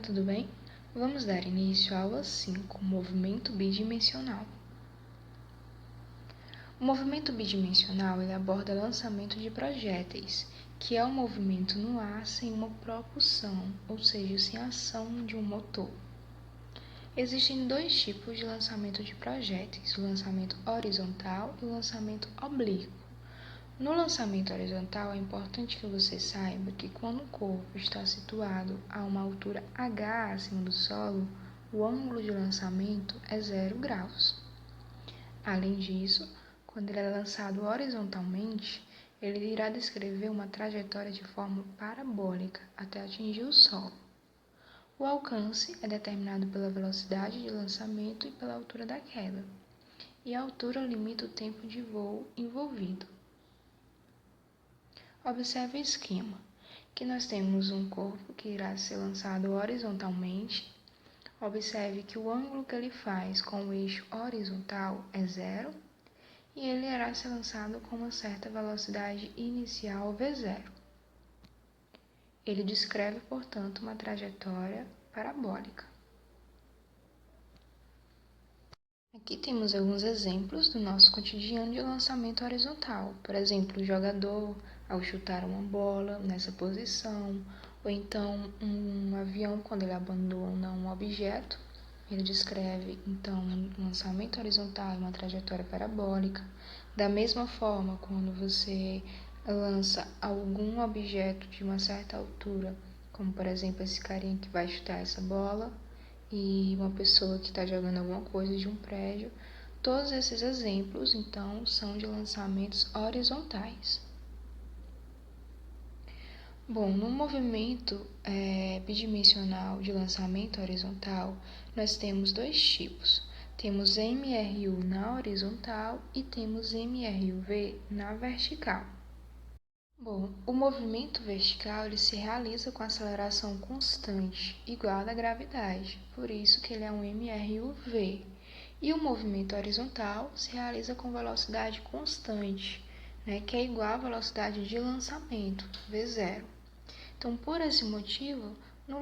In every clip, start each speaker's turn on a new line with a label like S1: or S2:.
S1: tudo bem? Vamos dar início à aula 5, movimento bidimensional. O movimento bidimensional ele aborda o lançamento de projéteis, que é o movimento no ar sem uma propulsão, ou seja, sem a ação de um motor. Existem dois tipos de lançamento de projéteis, o lançamento horizontal e o lançamento oblíquo. No lançamento horizontal, é importante que você saiba que quando o corpo está situado a uma altura h acima do solo, o ângulo de lançamento é 0 graus. Além disso, quando ele é lançado horizontalmente, ele irá descrever uma trajetória de forma parabólica até atingir o solo. O alcance é determinado pela velocidade de lançamento e pela altura da queda, e a altura limita o tempo de voo envolvido. Observe o esquema, que nós temos um corpo que irá ser lançado horizontalmente. Observe que o ângulo que ele faz com o eixo horizontal é 0 e ele irá ser lançado com uma certa velocidade inicial v0. Ele descreve, portanto, uma trajetória parabólica. Aqui temos alguns exemplos do nosso cotidiano de lançamento horizontal. Por exemplo, o jogador ao chutar uma bola nessa posição, ou então um avião quando ele abandona um objeto. Ele descreve, então, um lançamento horizontal e uma trajetória parabólica. Da mesma forma, quando você lança algum objeto de uma certa altura, como por exemplo esse carinha que vai chutar essa bola, e uma pessoa que está jogando alguma coisa de um prédio. Todos esses exemplos, então, são de lançamentos horizontais. Bom, no movimento bidimensional de lançamento horizontal, nós temos dois tipos. Temos MRU na horizontal e temos MRUV na vertical. Bom, o movimento vertical ele se realiza com aceleração constante, igual à da gravidade, por isso que ele é um MRUV. E o movimento horizontal se realiza com velocidade constante, que é igual à velocidade de lançamento, V0. Então, por esse motivo, no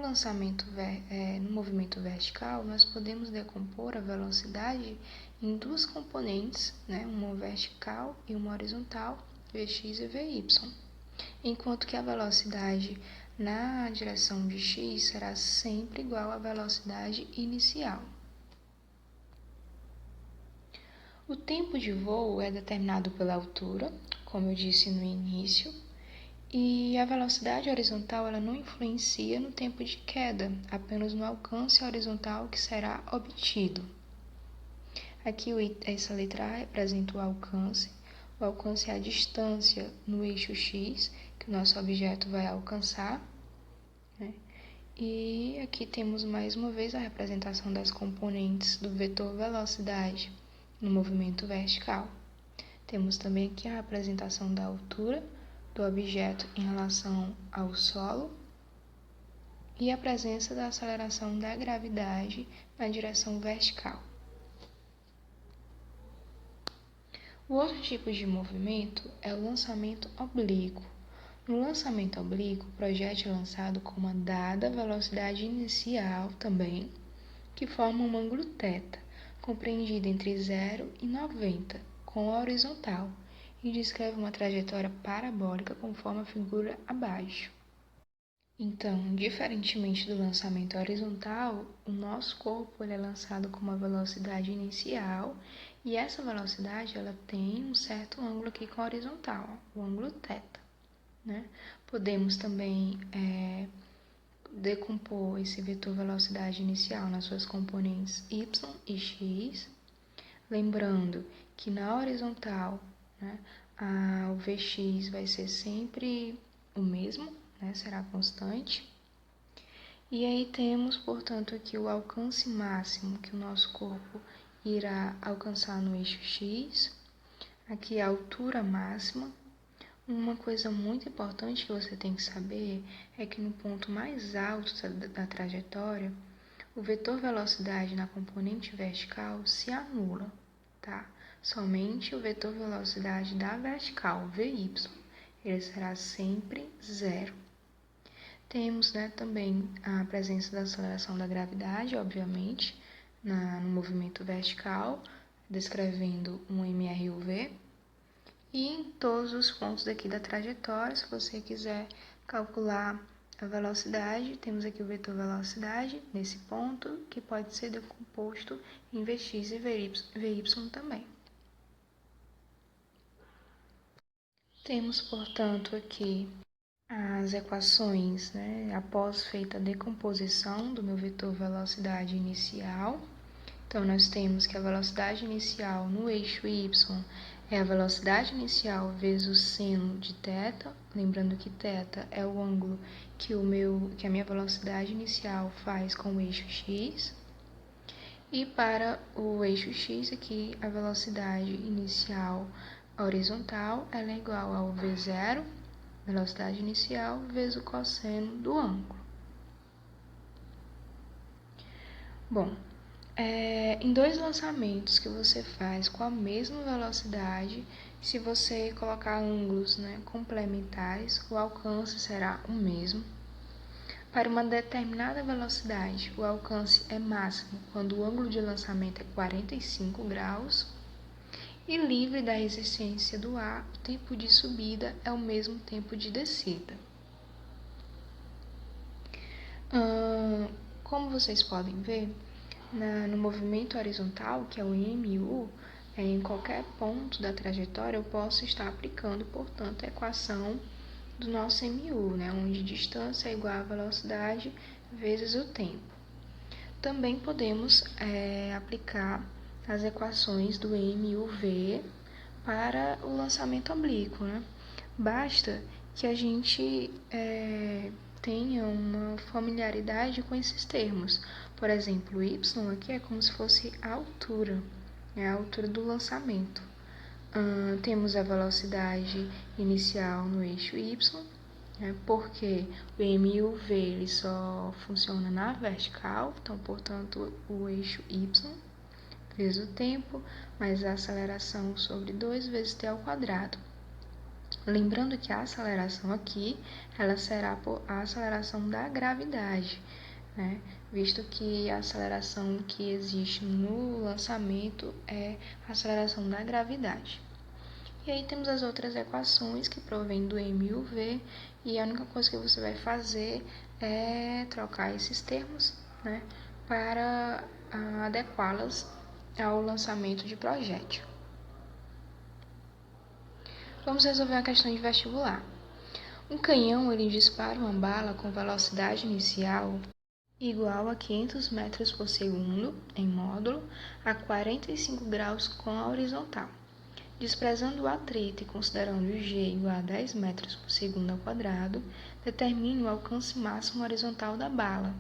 S1: movimento vertical, nós podemos decompor a velocidade em duas componentes, uma vertical e uma horizontal, Vx e Vy. Enquanto que a velocidade na direção de x será sempre igual à velocidade inicial. O tempo de voo é determinado pela altura, como eu disse no início, e a velocidade horizontal ela não influencia no tempo de queda, apenas no alcance horizontal que será obtido. Aqui essa letra A representa o alcance. O alcance é a distância no eixo x que o nosso objeto vai alcançar. E aqui temos mais uma vez a representação das componentes do vetor velocidade no movimento vertical. Temos também aqui a representação da altura do objeto em relação ao solo e a presença da aceleração da gravidade na direção vertical. O outro tipo de movimento é o lançamento oblíquo. No lançamento oblíquo, o projétil é lançado com uma dada velocidade inicial também, que forma um ângulo θ, compreendido entre 0 e 90, com a horizontal, e descreve uma trajetória parabólica conforme a figura abaixo. Então, diferentemente do lançamento horizontal, o nosso corpo ele é lançado com uma velocidade inicial e essa velocidade ela tem um certo ângulo aqui com a horizontal, o ângulo θ. Podemos também decompor esse vetor velocidade inicial nas suas componentes y e x, lembrando que na horizontal o Vx vai ser sempre o mesmo, será constante. E aí temos, portanto, aqui o alcance máximo que o nosso corpo irá alcançar no eixo x. Aqui a altura máxima. Uma coisa muito importante que você tem que saber é que no ponto mais alto da trajetória, o vetor velocidade na componente vertical se anula, tá? Somente o vetor velocidade da vertical, Vy, ele será sempre 0. Temos, né, também a presença da aceleração da gravidade, obviamente, no movimento vertical, descrevendo um MRUV. E em todos os pontos aqui da trajetória, se você quiser calcular a velocidade, temos aqui o vetor velocidade nesse ponto, que pode ser decomposto em Vx e Vy também. Temos, portanto, aqui as equações, né, após feita a decomposição do meu vetor velocidade inicial. Então, nós temos que a velocidade inicial no eixo y é a velocidade inicial vezes o seno de θ, lembrando que θ é o ângulo que a minha velocidade inicial faz com o eixo x. E para o eixo x aqui, a velocidade inicial horizontal ela é igual ao v0, velocidade inicial, vezes o cosseno do ângulo. Bom, em dois lançamentos que você faz com a mesma velocidade, se você colocar ângulos, né, complementares, o alcance será o mesmo. Para uma determinada velocidade, o alcance é máximo quando o ângulo de lançamento é 45 graus. E livre da resistência do ar, o tempo de subida é o mesmo tempo de descida. Como vocês podem ver, no movimento horizontal, que é o MU, em qualquer ponto da trajetória eu posso estar aplicando, portanto, a equação do nosso MU, né, onde distância é igual a velocidade vezes o tempo. Também podemos aplicar as equações do MUV para o lançamento oblíquo, né? Basta que a gente tenha uma familiaridade com esses termos. Por exemplo, o y aqui é como se fosse a altura do lançamento. Temos a velocidade inicial no eixo y, porque o MUV ele só funciona na vertical, então, portanto, o eixo y vezes o tempo, mais a aceleração sobre 2 vezes t ao quadrado. Lembrando que a aceleração aqui, ela será a aceleração da gravidade, né? Visto que a aceleração que existe no lançamento é a aceleração da gravidade. E aí temos as outras equações que provêm do MUV, e a única coisa que você vai fazer é trocar esses termos, né, para adequá-las ao lançamento de projétil. Vamos resolver uma questão de vestibular. Um canhão ele dispara uma bala com velocidade inicial igual a 500 metros por segundo em módulo a 45 graus com a horizontal. Desprezando o atrito e considerando o g igual a 10 metros por segundo ao quadrado, determine o alcance máximo horizontal da bala.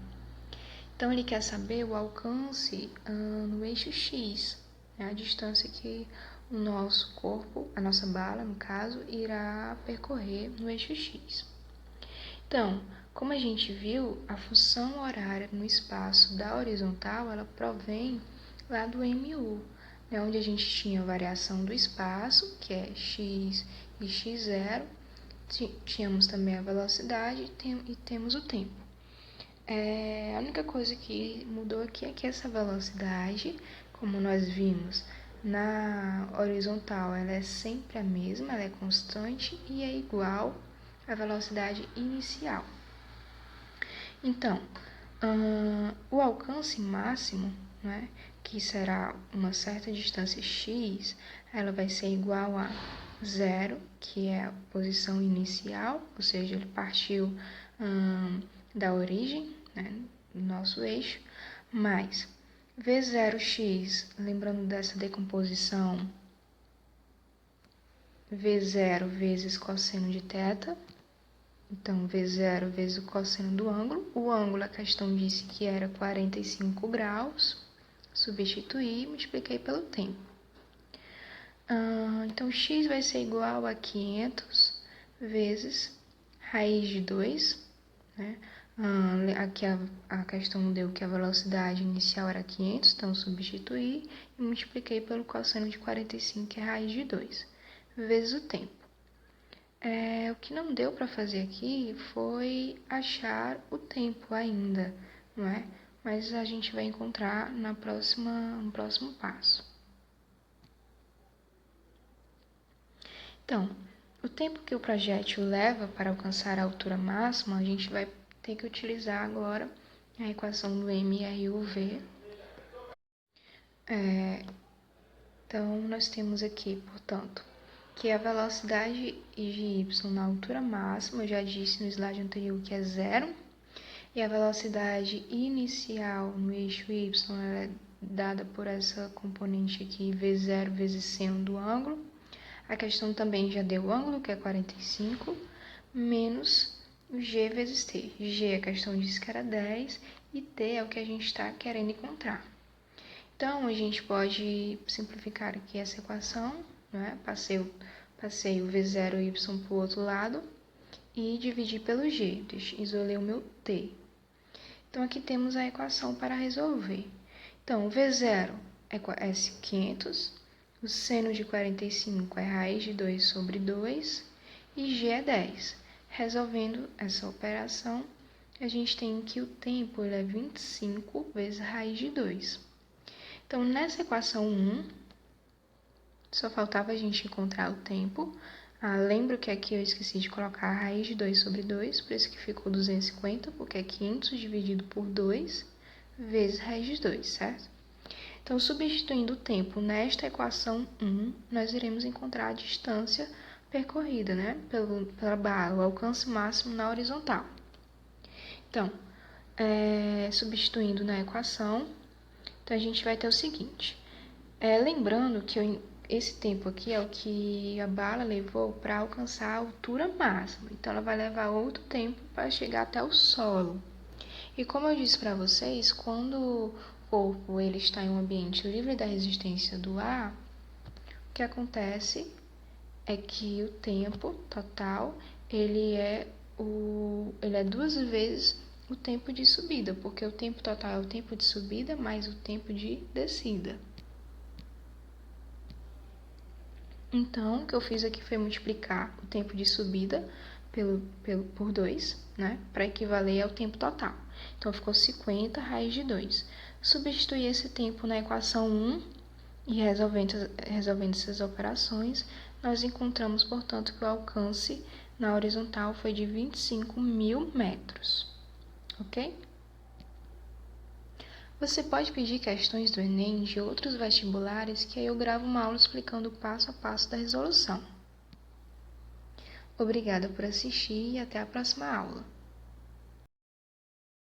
S1: Então, ele quer saber o alcance no eixo x, né, a distância que o nosso corpo, a nossa bala, no caso, irá percorrer no eixo x. Então, como a gente viu, a função horária no espaço da horizontal, ela provém lá do MU, né, onde a gente tinha a variação do espaço, que é x e x0, tínhamos também a velocidade e temos o tempo. A única coisa que mudou aqui é que essa velocidade, como nós vimos, na horizontal ela é sempre a mesma, ela é constante e é igual à velocidade inicial. Então, o alcance máximo, né, que será uma certa distância x, ela vai ser igual a 0, que é a posição inicial, ou seja, ele partiu da origem, né, do nosso eixo, mais V0x, lembrando dessa decomposição, V0 vezes cosseno de θ, então V0 vezes o cosseno do ângulo. O ângulo, a questão disse que era 45 graus, substituí e multipliquei pelo tempo. Então, x vai ser igual a 500 vezes raiz de 2, né? Aqui a questão deu que a velocidade inicial era 500, então substituí e multipliquei pelo cosseno de 45, que é raiz de 2, vezes o tempo. O que não deu para fazer aqui foi achar o tempo ainda, não é? Mas a gente vai encontrar no próximo passo. Então, o tempo que o projétil leva para alcançar a altura máxima, a gente vai ter que utilizar agora a equação do MRUV. Então, nós temos aqui, portanto, que a velocidade de y na altura máxima, eu já disse no slide anterior que é zero, e a velocidade inicial no eixo y é dada por essa componente aqui, v0 vezes seno do ângulo. A questão também já deu o ângulo, que é 45, menos o g vezes t. G a questão disse que era 10 e t é o que a gente está querendo encontrar. Então, a gente pode simplificar aqui essa equação, né? Passei o v0y para o outro lado e dividi pelo g. Isolei o meu t. Então, aqui temos a equação para resolver. Então, o v0 é 500, o seno de 45 é raiz de 2 sobre 2 e g é 10. Resolvendo essa operação, a gente tem que o tempo é 25 vezes raiz de 2. Então, nessa equação 1, só faltava a gente encontrar o tempo. Lembro que aqui eu esqueci de colocar a raiz de 2 sobre 2, por isso que ficou 250, porque é 500 dividido por 2 vezes raiz de 2, certo? Então, substituindo o tempo nesta equação 1, nós iremos encontrar a distância percorrida, né, pela barra, o alcance máximo na horizontal. Então, substituindo na equação, então a gente vai ter o seguinte, lembrando que esse tempo aqui é o que a bala levou para alcançar a altura máxima, então ela vai levar outro tempo para chegar até o solo. E como eu disse para vocês, quando o corpo ele está em um ambiente livre da resistência do ar, o que acontece é que o tempo total ele é 2 vezes o tempo de subida, porque o tempo total é o tempo de subida mais o tempo de descida. Então, o que eu fiz aqui foi multiplicar o tempo de subida por 2, né, para equivaler ao tempo total. Então, ficou 50 raiz de 2. Substituir esse tempo na equação 1 e resolvendo essas operações, nós encontramos, portanto, que o alcance na horizontal foi de 25.000 metros. Ok? Você pode pedir questões do Enem de outros vestibulares que aí eu gravo uma aula explicando o passo a passo da resolução. Obrigada por assistir e até a próxima aula.